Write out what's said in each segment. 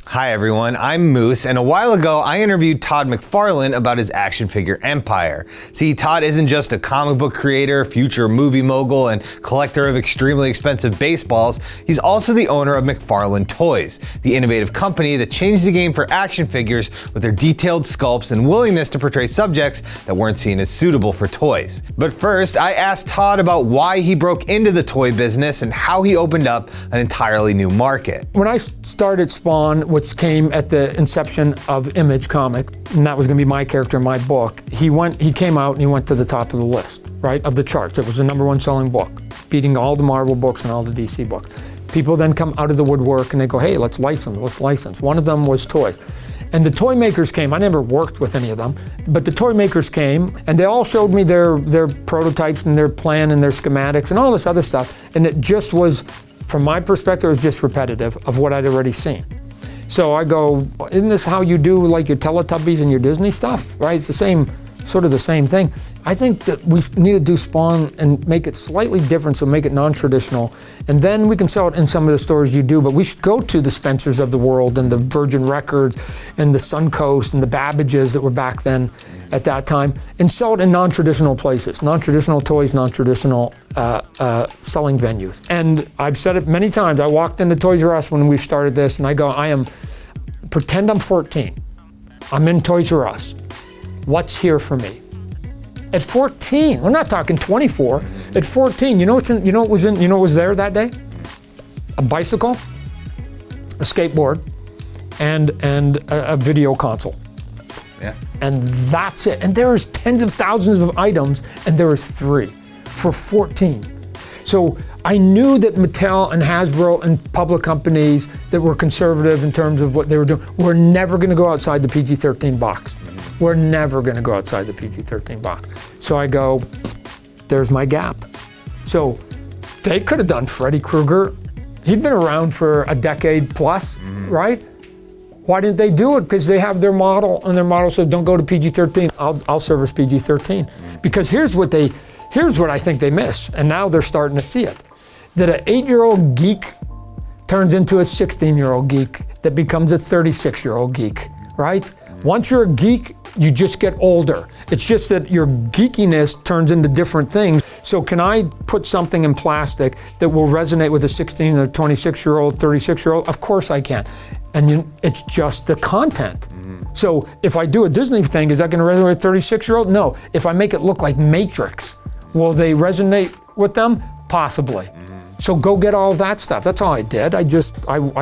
Hi everyone, I'm Moose, and a while ago I interviewed Todd McFarlane about his action figure empire. See, Todd isn't just a comic book creator, future movie mogul, and collector of extremely expensive baseballs, he's also the owner of McFarlane Toys, the innovative company that changed the game for action figures with their detailed sculpts and willingness to portray subjects that weren't seen as suitable for toys. But first, I asked Todd about why he broke into the toy business and how he opened up an entirely new market. When I started Spawn, which came at the inception of Image comic, and that was going to be my character in my book, he came out and he went to the top of the list, right, of the charts. It was the #1 selling book, beating all the Marvel books and all the DC books. People then come out of the woodwork and they go, hey, let's license. One of them was toys. And the toy makers came. I never worked with any of them, but the toy makers came and they all showed me their prototypes and their plan and their schematics and all this other stuff. And it just was, from my perspective, it was just repetitive of what I'd already seen. So I go, isn't this how you do like your Teletubbies and your Disney stuff, right? It's the same, sort of the same thing. I think that we need to do Spawn and make it slightly different, so make it non-traditional. And then we can sell it in some of the stores you do, but we should go to the Spencers of the world and the Virgin Records and the Suncoast and the Babbages that were back then at that time, and sell it in non-traditional places, non-traditional toys, non-traditional selling venues. And I've said it many times. I walked into Toys R Us when we started this and I go, pretend I'm 14. I'm in Toys R Us. What's here for me? At 14, we're not talking 24. At 14, you know what was there that day? A bicycle, a skateboard, and a video console. Yeah. And that's it. And there was tens of thousands of items, and there was 3 for 14. So I knew that Mattel and Hasbro and public companies that were conservative in terms of what they were doing were never going to go outside the PG-13 box. We're never going to go outside the PG-13 box. So I go, there's my gap. So they could have done Freddy Krueger. He'd been around for a decade plus, right? Why didn't they do it? Because they have their model, and their model says, don't go to PG-13. I'll service PG-13. Because here's what I think they miss, and now they're starting to see it. That an 8-year-old geek turns into a 16-year-old geek that becomes a 36-year-old geek, right? Once you're a geek, you just get older. It's just that your geekiness turns into different things. So can I put something in plastic that will resonate with a 16 or 26-year-old, 36-year-old? Of course I can. And it's just the content. So if I do a Disney thing, is that going to resonate with a 36-year-old? No. If I make it look like Matrix, will they resonate with them? Possibly. So go get all that stuff. That's all I did. I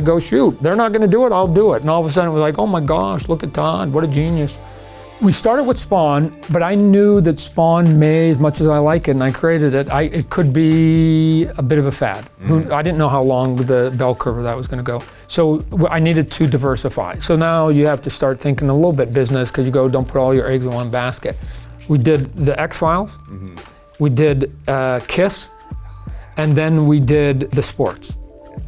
go, shoot, they're not going to do it, I'll do it. And all of a sudden it was like, oh my gosh, look at Todd, what a genius. We started with Spawn, but I knew that Spawn may, as much as I like it and I created it, it could be a bit of a fad. I didn't know how long the bell curve of that was going to go. So I needed to diversify. So now you have to start thinking a little bit business, because you go, don't put all your eggs in one basket. We did the X-Files, we did Kiss, and then we did the sports.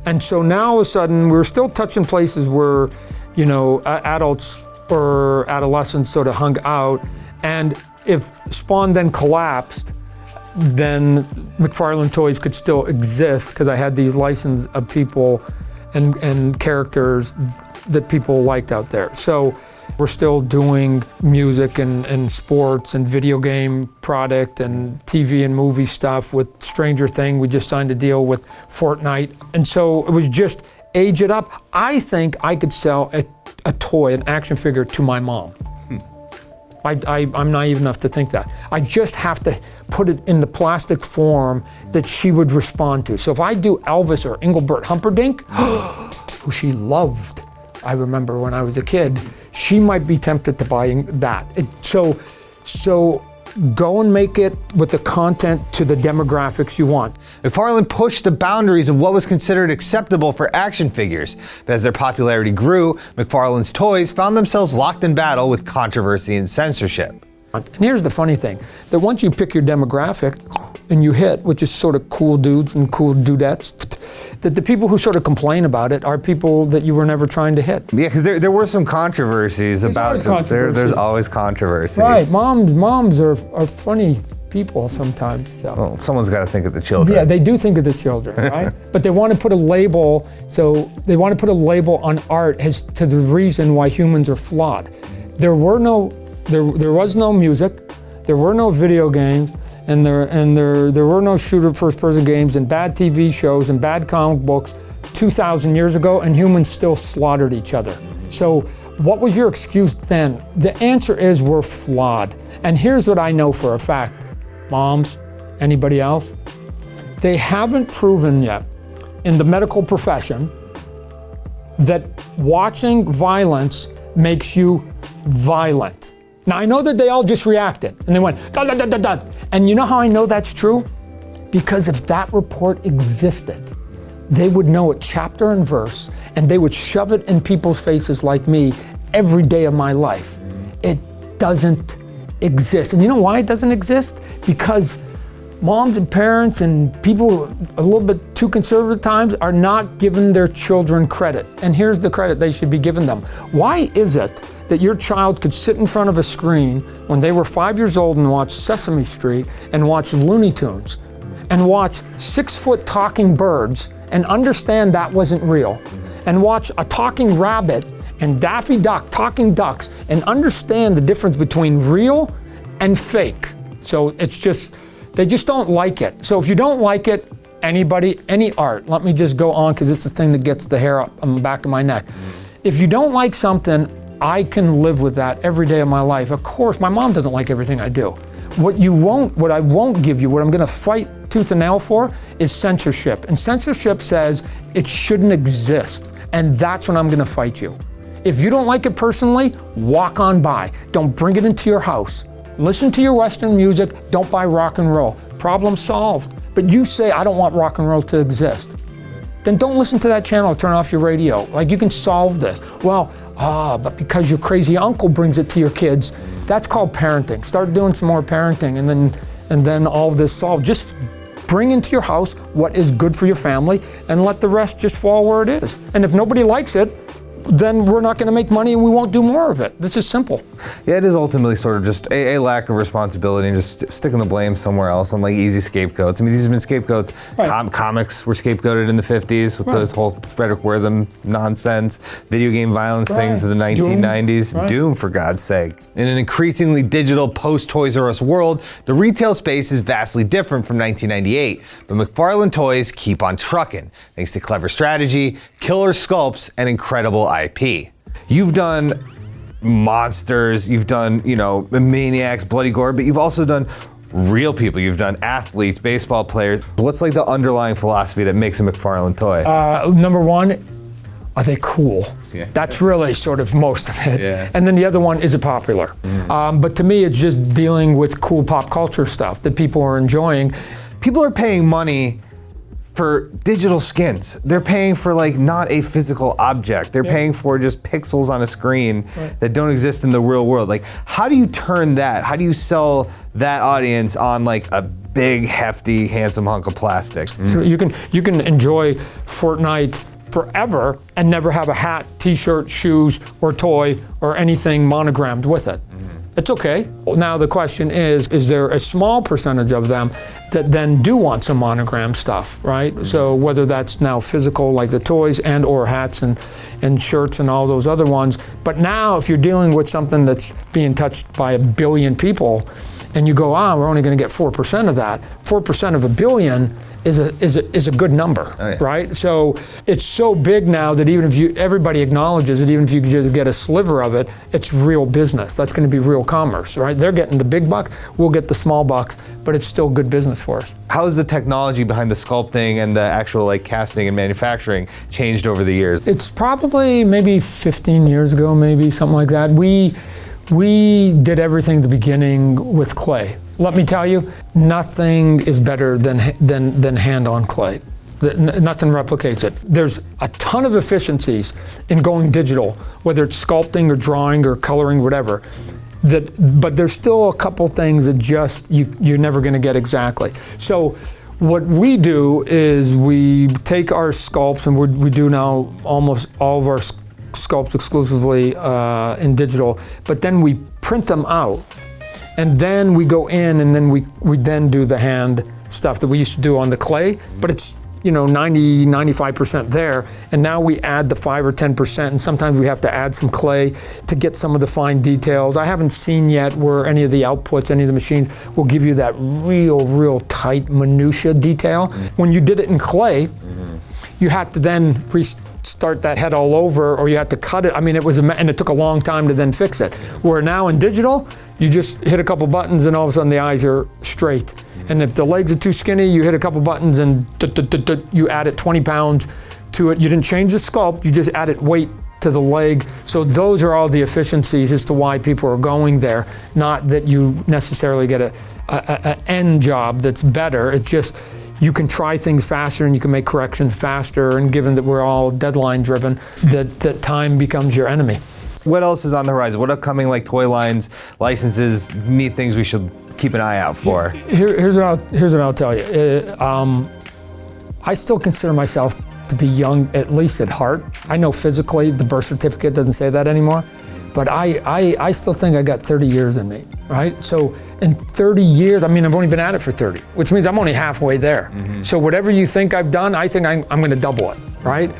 And so now all of a sudden we're still touching places where, adults or adolescents sort of hung out. And if Spawn then collapsed, then McFarlane Toys could still exist, because I had these license of people and characters that people liked out there. So we're still doing music and sports and video game product and TV and movie stuff. With Stranger Thing, we just signed a deal with Fortnite. And so it was just age it up. I think I could sell a toy, an action figure, to my mom. I'm naive enough to think that. I just have to put it in the plastic form that she would respond to. So if I do Elvis or Engelbert Humperdinck, who she loved, I remember when I was a kid, she might be tempted to buy that. So go and make it with the content to the demographics you want. McFarlane pushed the boundaries of what was considered acceptable for action figures, but as their popularity grew, McFarlane's toys found themselves locked in battle with controversy and censorship. And here's the funny thing, that once you pick your demographic and you hit, which is sort of cool dudes and cool dudettes, that the people who sort of complain about it are people that you were never trying to hit. Yeah, because there were some controversies about there's always controversy. Right, moms are funny people sometimes. So. Well, someone's got to think of the children. Yeah, they do think of the children, right? But they want to put a label, so they want to put a label on art as to the reason why humans are flawed. There was no music, there were no video games, and there were no shooter first-person games and bad TV shows and bad comic books 2,000 years ago, and humans still slaughtered each other. So what was your excuse then? The answer is we're flawed. And here's what I know for a fact. Moms, anybody else? They haven't proven yet in the medical profession that watching violence makes you violent. Now I know that they all just reacted and they went, da, da, da, da, da. And you know how I know that's true? Because if that report existed, they would know it chapter and verse, and they would shove it in people's faces like me every day of my life. It doesn't exist. And you know why it doesn't exist? Because moms and parents and people a little bit too conservative at times are not giving their children credit. And here's the credit they should be giving them. Why is it that your child could sit in front of a screen when they were 5 years old and watch Sesame Street and watch Looney Tunes and watch 6-foot talking birds and understand that wasn't real, and watch a talking rabbit and Daffy Duck talking ducks and understand the difference between real and fake? So it's just, they just don't like it. So if you don't like it, anybody, any art, let me just go on because it's the thing that gets the hair up on the back of my neck. If you don't like something, I can live with that every day of my life. Of course, my mom doesn't like everything I do. What I won't give you, what I'm gonna fight tooth and nail for, is censorship. And censorship says it shouldn't exist. And that's when I'm gonna fight you. If you don't like it personally, walk on by. Don't bring it into your house. Listen to your Western music, don't buy rock and roll. Problem solved. But you say, I don't want rock and roll to exist. Then don't listen to that channel, turn off your radio. Like, you can solve this. Well, but because your crazy uncle brings it to your kids, that's called parenting. Start doing some more parenting, and then all of this solved. Just bring into your house what is good for your family and let the rest just fall where it is. And if nobody likes it, then we're not going to make money and we won't do more of it. This is simple. Yeah, it is ultimately sort of just a lack of responsibility and just sticking the blame somewhere else on like easy scapegoats. I mean, these have been scapegoats. Right. Comics were scapegoated in the 50s with this whole Frederick Wertham nonsense. Video game violence things in the 1990s. Doom, for God's sake. In an increasingly digital post-Toys R Us world, the retail space is vastly different from 1998, but McFarlane Toys keep on trucking, thanks to clever strategy, killer sculpts, and incredible IP. You've done monsters, you've done, Maniacs, Bloody Gore, but you've also done real people. You've done athletes, baseball players. What's like the underlying philosophy that makes a McFarlane toy? Number one, are they cool? Yeah. That's really sort of most of it. Yeah. And then the other one, is it popular? But to me, it's just dealing with cool pop culture stuff that people are enjoying. People are paying money for digital skins. They're paying for like not a physical object. They're paying for just pixels on a screen that don't exist in the real world. Like, how do you turn that? How do you sell that audience on like a big, hefty, handsome hunk of plastic? You can enjoy Fortnite forever and never have a hat, t-shirt, shoes, or toy, or anything monogrammed with it. It's okay. Now the question is there a small percentage of them that then do want some monogram stuff, right? So whether that's now physical, like the toys and or hats and shirts and all those other ones. But now if you're dealing with something that's being touched by 1 billion people, and you go, we're only gonna get 4% of that, 4% of 1 billion is a good number, right? So it's so big now that even if everybody acknowledges it, even if you just get a sliver of it, it's real business. That's going to be real commerce, right? They're getting the big buck, we'll get the small buck, but it's still good business for us. How has the technology behind the sculpting and the actual like casting and manufacturing changed over the years? It's probably maybe 15 years ago, maybe something like that. We did everything at the beginning with clay. Let me tell you, nothing is better than hand-on clay. Nothing replicates it. There's a ton of efficiencies in going digital, whether it's sculpting or drawing or coloring, whatever. But there's still a couple things that just you're never going to get exactly. So What we do is we take our sculpts, and we do now almost all of our sculpts exclusively in digital, but then we print them out, and then we go in, and then we then do the hand stuff that we used to do on the clay, but it's 90-95% there, and now we add the 5 or 10%, and sometimes we have to add some clay to get some of the fine details. I haven't seen yet where any of the outputs, any of the machines will give you that real tight minutia detail. When you did it in clay, you had to then restart that head all over, or you had to cut it. I mean, and it took a long time to then fix it. Where now in digital, you just hit a couple buttons and all of a sudden the eyes are straight. And if the legs are too skinny, you hit a couple buttons and you added 20 pounds to it. You didn't change the sculpt, you just added weight to the leg. So those are all the efficiencies as to why people are going there. Not that you necessarily get an end job that's better. It's just you can try things faster and you can make corrections faster. And given that we're all deadline driven, that time becomes your enemy. What else is on the horizon? What upcoming toy lines, licenses, neat things we should keep an eye out for? Here's what I'll tell you. I still consider myself to be young, at least at heart. I know physically the birth certificate doesn't say that anymore, but I still think I got 30 years in me, right? So in 30 years, I mean, I've only been at it for 30, which means I'm only halfway there. So whatever you think I've done, I think I'm gonna double it, right?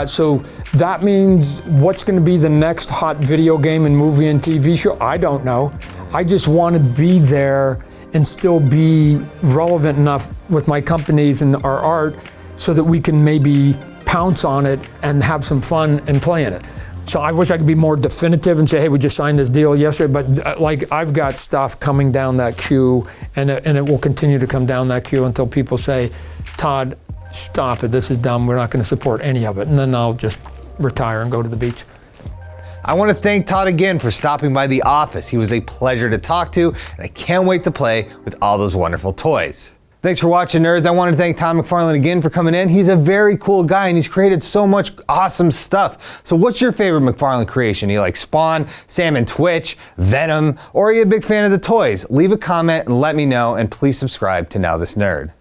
So that means what's going to be the next hot video game and movie and TV show? I don't know. I just want to be there and still be relevant enough with my companies and our art so that we can maybe pounce on it and have some fun and play in it. So I wish I could be more definitive and say, hey, we just signed this deal yesterday, but I've got stuff coming down that queue, and it will continue to come down that queue until people say, Todd, stop it, this is dumb, we're not going to support any of it. And then I'll just retire and go to the beach. I want to thank Todd again for stopping by the office. He was a pleasure to talk to, and I can't wait to play with all those wonderful toys. Thanks for watching, nerds. I want to thank Todd McFarlane again for coming in. He's a very cool guy, and he's created so much awesome stuff. So what's your favorite McFarlane creation? You like Spawn, Sam and Twitch, Venom, or are you a big fan of the toys? Leave a comment and let me know, and please subscribe to Now This Nerd.